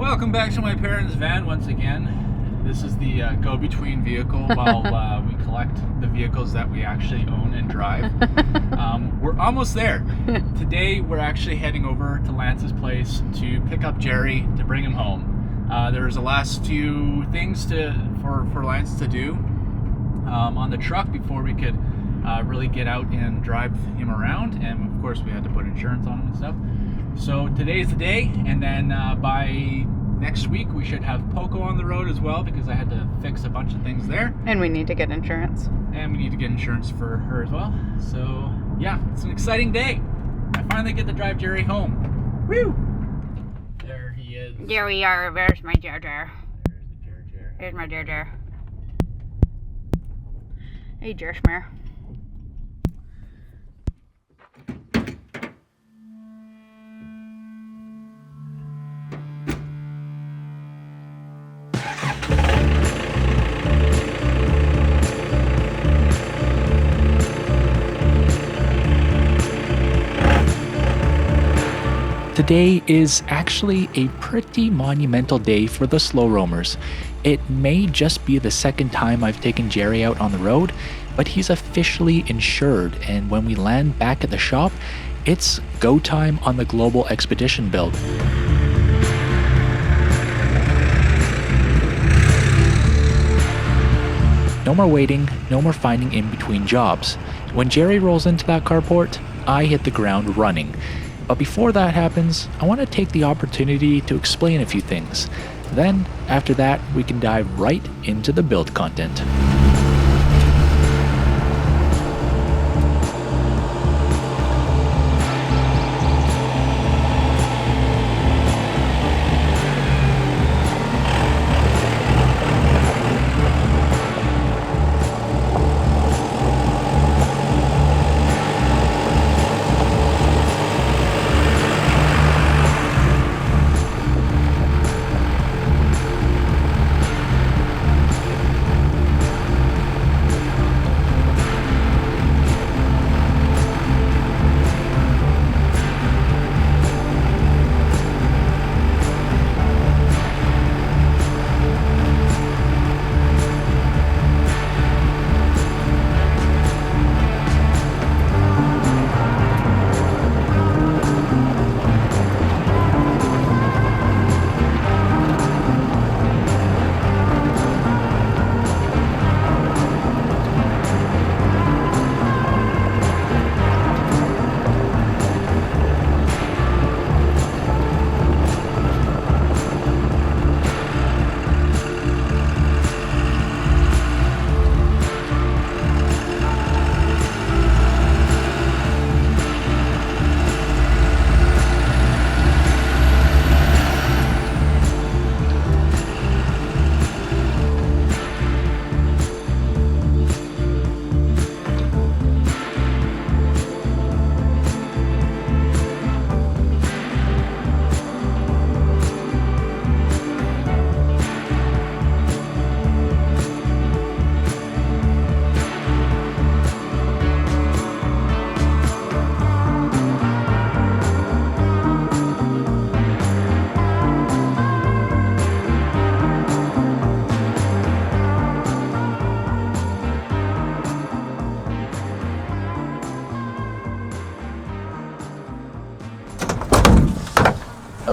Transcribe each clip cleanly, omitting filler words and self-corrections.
Welcome back to my parents' van once again. This is the go-between vehicle while we collect the vehicles that we actually own and drive. We're almost there. Today we're actually heading over to Lance's place to pick up Jerry to bring him home. There's the last few things for Lance to do on the truck before we could really get out and drive him around, and of course we had to put insurance on him and stuff. So today's the day, and then by next week we should have Poco on the road as well, because I had to fix a bunch of things there. And we need to get insurance. And we need to get insurance for her as well. So yeah, it's an exciting day. I finally get to drive Jerry home. Woo! There he is. There we are. Where's my Jar Jar? There's the Jar Jar. There's my Jar Jar. Hey, Jershmer. Today is actually a pretty monumental day for the slow roamers. It may just be the second time I've taken Jerry out on the road, but he's officially insured, and when we land back at the shop, it's go time on the global expedition build. No more waiting, no more finding in between jobs. When Jerry rolls into that carport, I hit the ground running. But before that happens, I want to take the opportunity to explain a few things. Then, after that, we can dive right into the build content.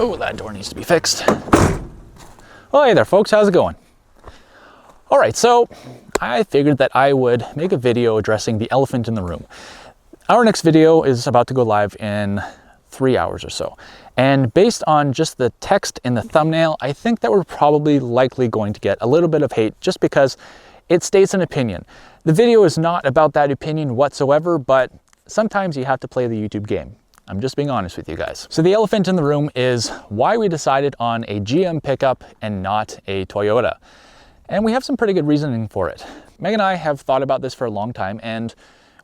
Oh, that door needs to be fixed. Oh, hey there folks, how's it going? All right, so I figured that I would make a video addressing the elephant in the room. Our next video is about to go live in 3 hours or so. And based on just the text in the thumbnail, I think that we're probably likely going to get a little bit of hate just because it states an opinion. The video is not about that opinion whatsoever, but sometimes you have to play the YouTube game. I'm just being honest with you guys. So the elephant in the room is why we decided on a GM pickup and not a Toyota. And we have some pretty good reasoning for it. Meg and I have thought about this for a long time, and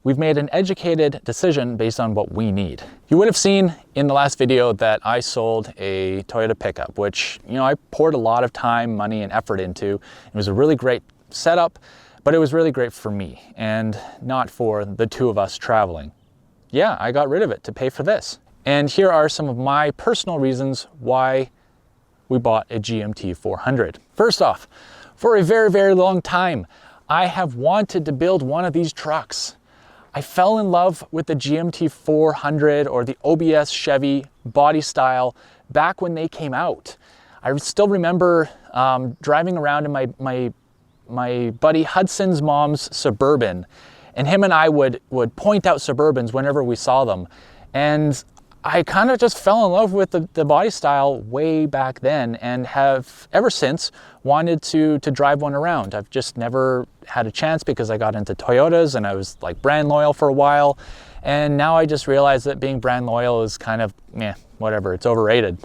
we've made an educated decision based on what we need. You would have seen in the last video that I sold a Toyota pickup, which, I poured a lot of time, money, and effort into. It was a really great setup, but it was really great for me and not for the two of us traveling. Yeah, I got rid of it to pay for this. And here are some of my personal reasons why we bought a GMT 400. First off, for a very, very long time, I have wanted to build one of these trucks. I fell in love with the GMT 400 or the OBS Chevy body style back when they came out. I still remember driving around in my buddy Hudson's mom's Suburban, and him and I would point out Suburbans whenever we saw them. And I kind of just fell in love with the body style way back then, and have ever since wanted to drive one around. I've just never had a chance because I got into Toyotas and I was like brand loyal for a while. And now I just realized that being brand loyal is kind of, whatever, it's overrated.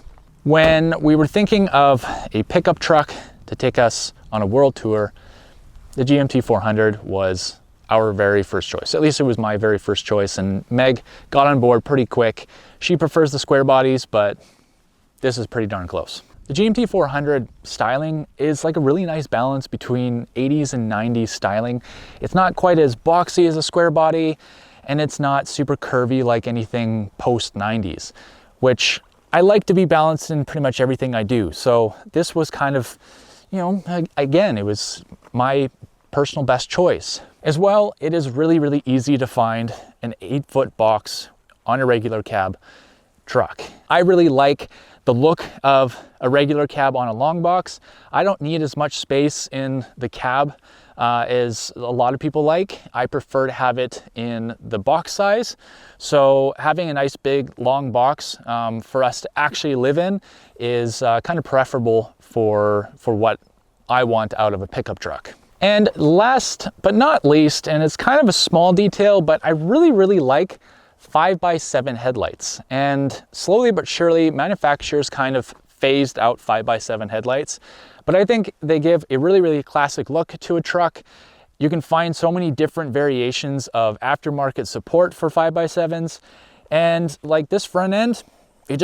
When we were thinking of a pickup truck to take us on a world tour, the GMT 400 was our very first choice. At least it was my very first choice, and Meg got on board pretty quick. She prefers the square bodies, but this is pretty darn close. The GMT 400 styling is like a really nice balance between 80s and 90s styling. It's not quite as boxy as a square body, and it's not super curvy like anything post 90s, which I like to be balanced in pretty much everything I do. So this was kind of, again, it was my personal best choice. As well, it is really, really easy to find an 8-foot box on a regular cab truck. I really like the look of a regular cab on a long box. I don't need as much space in the cab as a lot of people like. I prefer to have it in the box size. So having a nice big long box for us to actually live in is kind of preferable for what I want out of a pickup truck. And last but not least, and it's kind of a small detail, but I really, really like 5x7 headlights. And slowly but surely, manufacturers kind of phased out 5x7 headlights. But I think they give a really, really classic look to a truck. You can find so many different variations of aftermarket support for 5x7s. And like this front end, it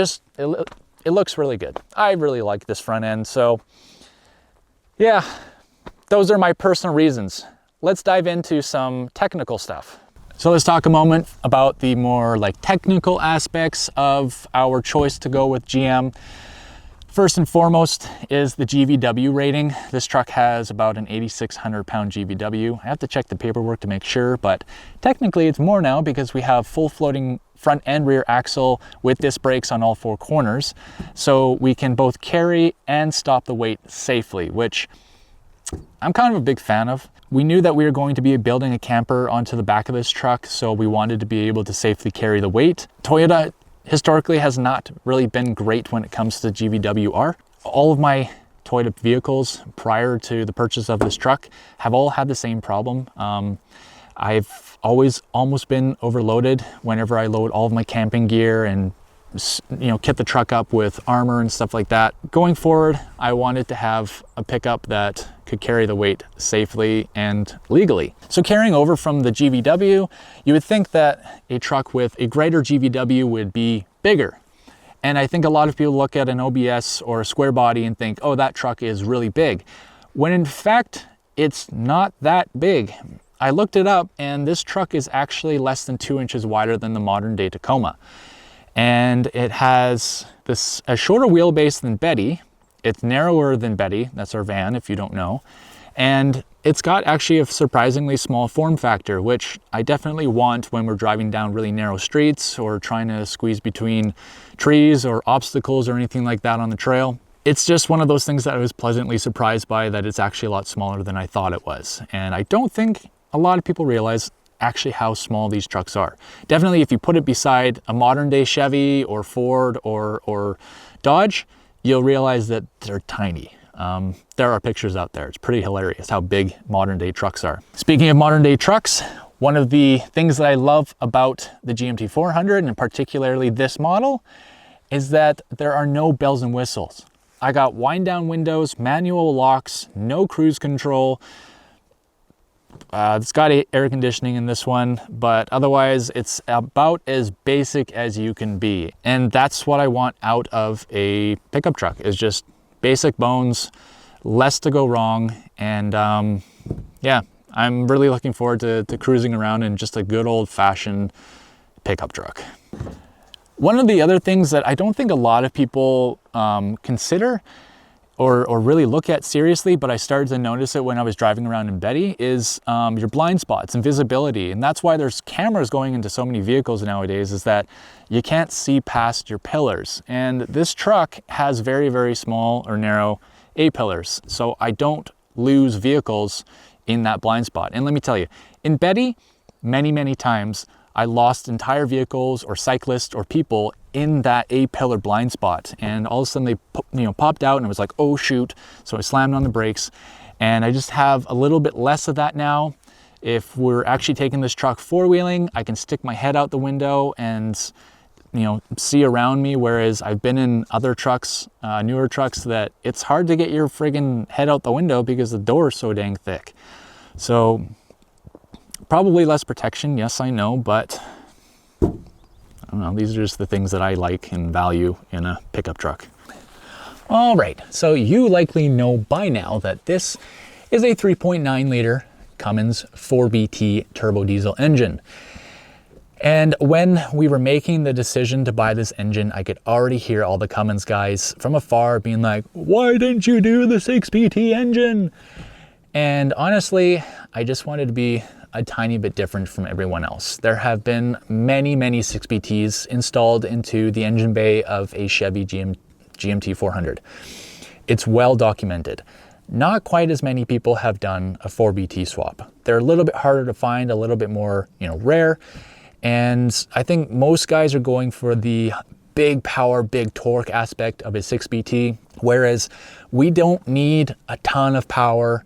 looks really good. I really like this front end. So yeah, those are my personal reasons. Let's dive into some technical stuff. So let's talk a moment about the more like technical aspects of our choice to go with GM. First and foremost is the GVW rating. This truck has about an 8,600 pound GVW. I have to check the paperwork to make sure, but technically it's more now because we have full floating front and rear axle with disc brakes on all 4 corners. So we can both carry and stop the weight safely, which I'm kind of a big fan of. We knew that we were going to be building a camper onto the back of this truck, so we wanted to be able to safely carry the weight. Toyota historically has not really been great when it comes to GVWR. All of my Toyota vehicles prior to the purchase of this truck have all had the same problem. I've always almost been overloaded whenever I load all of my camping gear and kit the truck up with armor and stuff like that. Going forward, I wanted to have a pickup that could carry the weight safely and legally. So carrying over from the GVW, you would think that a truck with a greater GVW would be bigger. And I think a lot of people look at an OBS or a square body and think, oh, that truck is really big. When in fact, it's not that big. I looked it up, and this truck is actually less than 2 inches wider than the modern day Tacoma. And it has a shorter wheelbase than Betty. It's narrower than Betty, that's our van if you don't know. And it's got actually a surprisingly small form factor, which I definitely want when we're driving down really narrow streets or trying to squeeze between trees or obstacles or anything like that on the trail. It's just one of those things that I was pleasantly surprised by, that it's actually a lot smaller than I thought it was. And I don't think a lot of people realize actually how small these trucks are. Definitely if you put it beside a modern day Chevy or Ford or Dodge, you'll realize that they're tiny. There are pictures out there. It's pretty hilarious how big modern day trucks are. Speaking of modern day trucks, one of the things that I love about the GMT 400, and particularly this model, is that there are no bells and whistles. I got wind down windows, manual locks, no cruise control. It's got air conditioning in this one, but otherwise it's about as basic as you can be. And that's what I want out of a pickup truck, is just basic bones, less to go wrong. And yeah, I'm really looking forward to cruising around in just a good old fashioned pickup truck. One of the other things that I don't think a lot of people consider or really look at seriously, but I started to notice it when I was driving around in Betty, is your blind spots and visibility. And that's why there's cameras going into so many vehicles nowadays, is that you can't see past your pillars. And this truck has very, very small or narrow A-pillars. So I don't lose vehicles in that blind spot. And let me tell you, in Betty, many, many times I lost entire vehicles or cyclists or people in that A-pillar blind spot. And all of a sudden they popped out and it was like, oh shoot. So I slammed on the brakes, and I just have a little bit less of that now. If we're actually taking this truck four-wheeling, I can stick my head out the window and see around me, whereas I've been in other trucks, newer trucks, that it's hard to get your friggin' head out the window because the door is so dang thick. So probably less protection, yes, I know, but I don't know, these are just the things that I like and value in a pickup truck. All right, so you likely know by now that this is a 3.9 liter Cummins 4BT turbo diesel engine. And when we were making the decision to buy this engine, I could already hear all the Cummins guys from afar being like, why didn't you do the 6BT engine? And honestly, I just wanted to be a tiny bit different from everyone else. There have been many, many 6BTs installed into the engine bay of a Chevy GMT 400. It's well documented. Not quite as many people have done a 4BT swap. They're a little bit harder to find, a little bit more, rare. And I think most guys are going for the big power, big torque aspect of a 6BT, whereas we don't need a ton of power.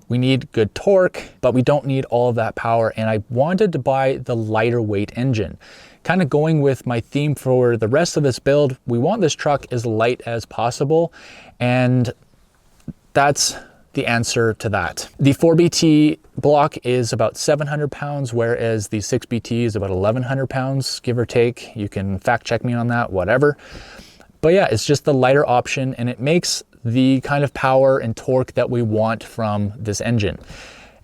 We need good torque, but we don't need all of that power. And I wanted to buy the lighter weight engine. Kind of going with my theme for the rest of this build, we want this truck as light as possible. And that's the answer to that. The 4BT block is about 700 pounds, whereas the 6BT is about 1,100 pounds, give or take. You can fact check me on that, whatever. But yeah, it's just the lighter option, and it makes the kind of power and torque that we want from this engine.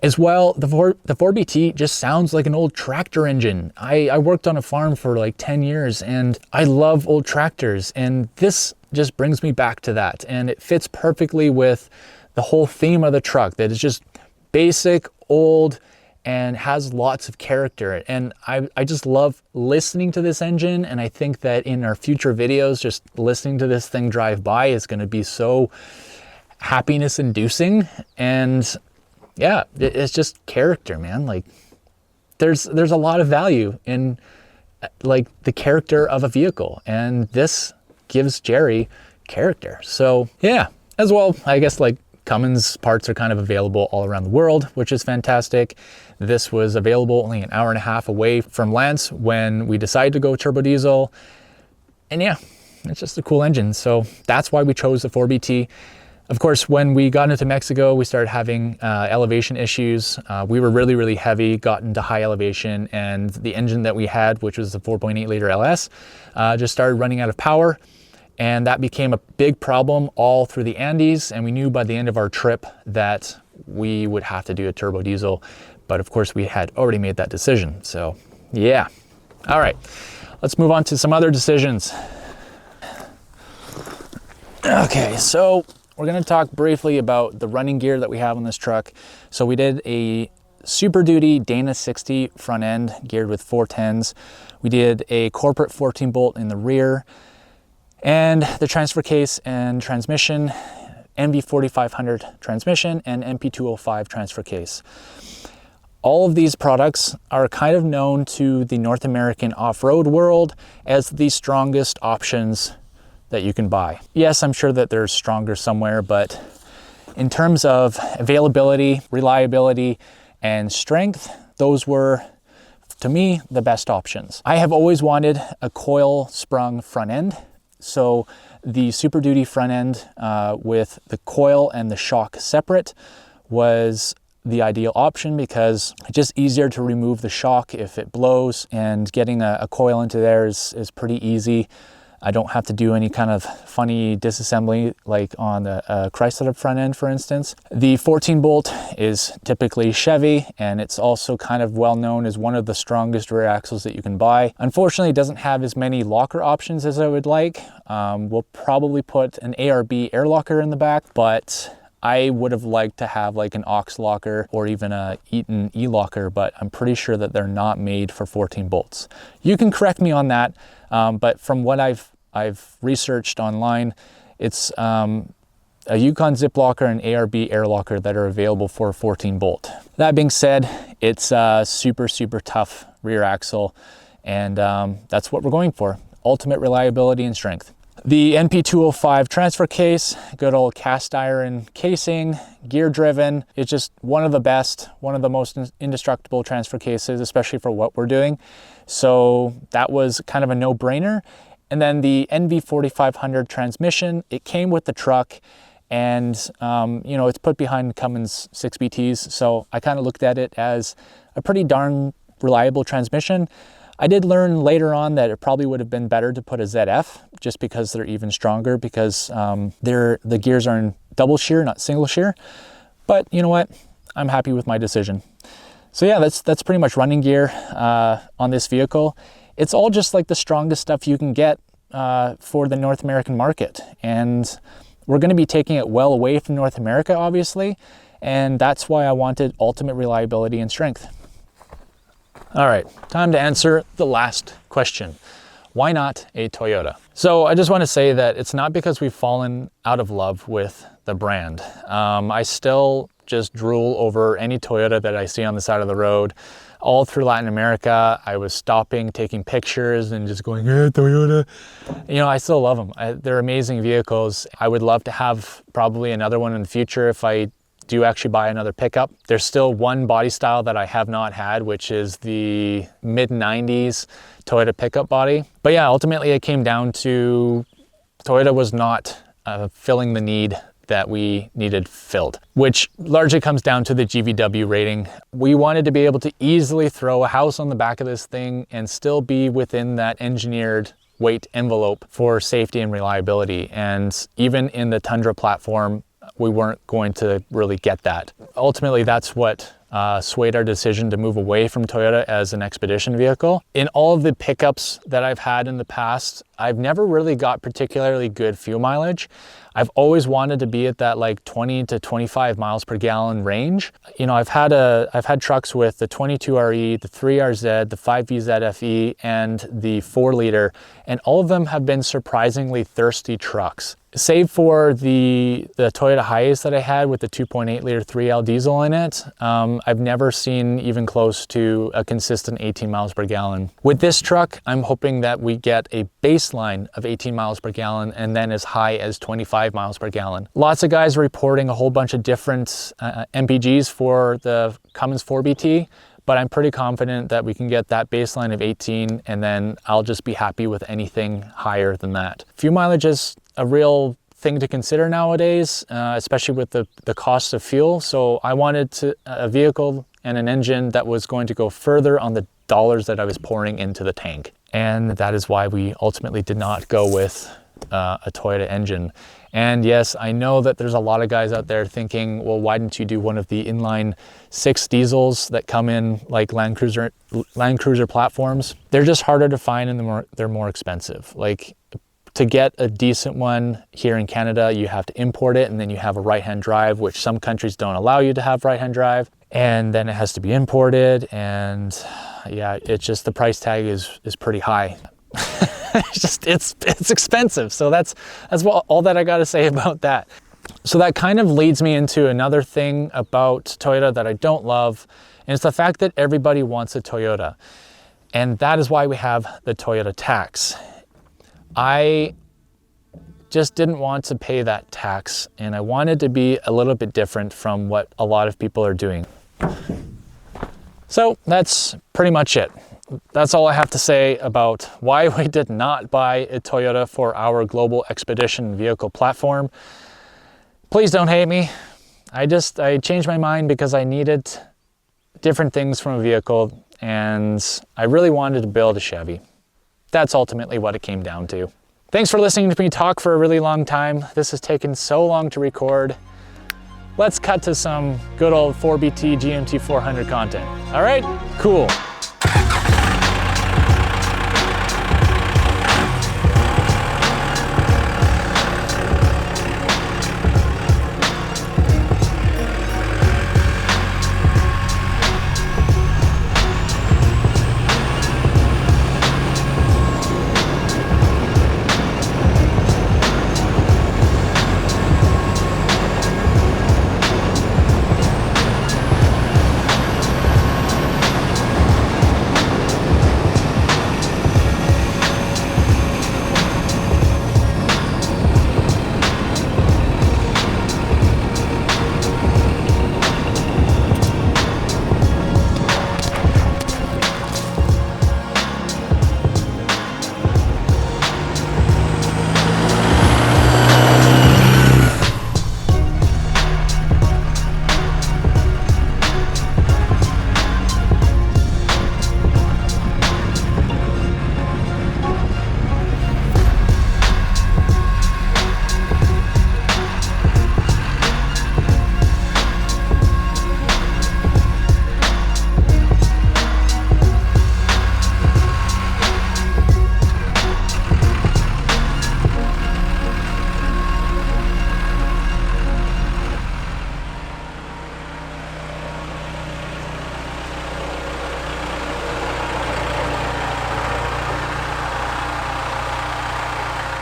As well, the 4BT just sounds like an old tractor engine. I worked on a farm for like 10 years, and I love old tractors, and this just brings me back to that. And it fits perfectly with the whole theme of the truck, that is just basic, old, and has lots of character. And I just love listening to this engine, and I think that in our future videos, just listening to this thing drive by is going to be so happiness inducing. And yeah, it's just character, man. Like there's a lot of value in like the character of a vehicle, and this gives Jerry character. So yeah, as well, I guess like Cummins parts are kind of available all around the world, which is fantastic. This was available only an hour and a half away from Lance when we decided to go turbo diesel. And yeah, it's just a cool engine. So that's why we chose the 4BT. Of course, when we got into Mexico, we started having elevation issues. We were really, really heavy, got into high elevation, and the engine that we had, which was the 4.8 liter LS, just started running out of power. And that became a big problem all through the Andes. And we knew by the end of our trip that we would have to do a turbo diesel. But of course we had already made that decision. So yeah. All right, let's move on to some other decisions. Okay, so we're gonna talk briefly about the running gear that we have on this truck. So we did a Super Duty Dana 60 front end geared with 410s. We did a corporate 14 bolt in the rear, and the transfer case and transmission, NV4500 transmission and MP205 transfer case. All of these products are kind of known to the North American off-road world as the strongest options that you can buy. Yes, I'm sure that there's stronger somewhere, but in terms of availability, reliability, and strength, those were, to me, the best options. I have always wanted a coil sprung front end. So the Super Duty front end with the coil and the shock separate was the ideal option because it's just easier to remove the shock if it blows, and getting a coil into there is pretty easy. I don't have to do any kind of funny disassembly like on the Chrysler front end, for instance. The 14 bolt is typically Chevy, and it's also kind of well known as one of the strongest rear axles that you can buy. Unfortunately, it doesn't have as many locker options as I would like. We'll probably put an ARB air locker in the back, but I would have liked to have like an aux locker or even a Eaton e-locker, but I'm pretty sure that they're not made for 14 bolts. You can correct me on that, but from what I've researched online, it's a Yukon zip locker and ARB air locker that are available for a 14 bolt. That being said, it's a super tough rear axle, and that's what we're going for: ultimate reliability and strength. The NP205 transfer case, good old cast iron casing, gear driven. It's just one of the best, one of the most indestructible transfer cases, especially for what we're doing. So that was kind of a no-brainer. And then the NV4500 transmission, it came with the truck, and you know, it's put behind Cummins 6BTs. So I kind of looked at it as a pretty darn reliable transmission. I did learn later on that it probably would have been better to put a ZF, just because they're even stronger, because the gears are in double shear, not single shear. But you know what? I'm happy with my decision. So yeah, that's pretty much running gear on this vehicle. It's all just like the strongest stuff you can get for the North American market. And we're going to be taking it well away from North America, obviously. And that's why I wanted ultimate reliability and strength. All right, time to answer the last question. Why not a Toyota? So I just want to say that it's not because we've fallen out of love with the brand. I still just drool over any Toyota that I see on the side of the road. All through Latin America, I was stopping, taking pictures, and just going, "Yeah, Toyota." You know, I still love them. They're amazing vehicles. I would love to have probably another one in the future if I do actually buy another pickup. There's still one body style that I have not had, which is the mid-90s Toyota pickup body. But yeah, ultimately it came down to Toyota was not filling the need that we needed filled, which largely comes down to the GVW rating. We wanted to be able to easily throw a house on the back of this thing and still be within that engineered weight envelope for safety and reliability. And even in the Tundra platform, we weren't going to really get that. Ultimately, that's what swayed our decision to move away from Toyota as an expedition vehicle. In all of the pickups that I've had in the past, I've never really got particularly good fuel mileage. I've always wanted to be at that like 20 to 25 miles per gallon range. You know, I've had trucks with the 22RE, the 3RZ, the 5VZFE, and the 4-liter, and all of them have been surprisingly thirsty trucks. Save for the Toyota Hiace that I had with the 2.8-liter 3L diesel in it, I've never seen even close to a consistent 18 miles per gallon. With this truck, I'm hoping that we get a baseline of 18 miles per gallon and then as high as 25 miles per gallon. Lots of guys are reporting a whole bunch of different MPGs for the Cummins 4BT, but I'm pretty confident that we can get that baseline of 18, and then I'll just be happy with anything higher than that. Fuel mileage is a real thing to consider nowadays, especially with the cost of fuel. So I wanted a vehicle and an engine that was going to go further on the dollars that I was pouring into the tank. And that is why we ultimately did not go with a Toyota engine. And yes, I know that there's a lot of guys out there thinking, well, why didn't you do one of the inline 6 diesels that come in like Land Cruiser platforms? They're just harder to find, and they're more expensive. Like, to get a decent one here in Canada, you have to import it, and then you have a right-hand drive, which some countries don't allow you to have right-hand drive, and then it has to be imported, and yeah, it's just the price tag is pretty high. it's expensive. So that's all that I got to say about that. So that kind of leads me into another thing about Toyota that I don't love, and it's the fact that everybody wants a Toyota, and that is why we have the Toyota tax. I just didn't want to pay that tax, and I wanted to be a little bit different from what a lot of people are doing. So that's pretty much it. That's all I have to say about why we did not buy a Toyota for our global expedition vehicle platform. Please don't hate me. I changed my mind because I needed different things from a vehicle, and I really wanted to build a Chevy. That's ultimately what it came down to. Thanks for listening to me talk for a really long time. This has taken so long to record. Let's cut to some good old 4BT GMT 400 content. All right, cool.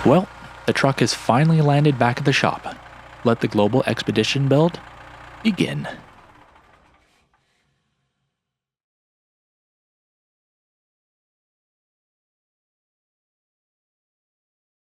Well, the truck has finally landed back at the shop. Let the global expedition build begin.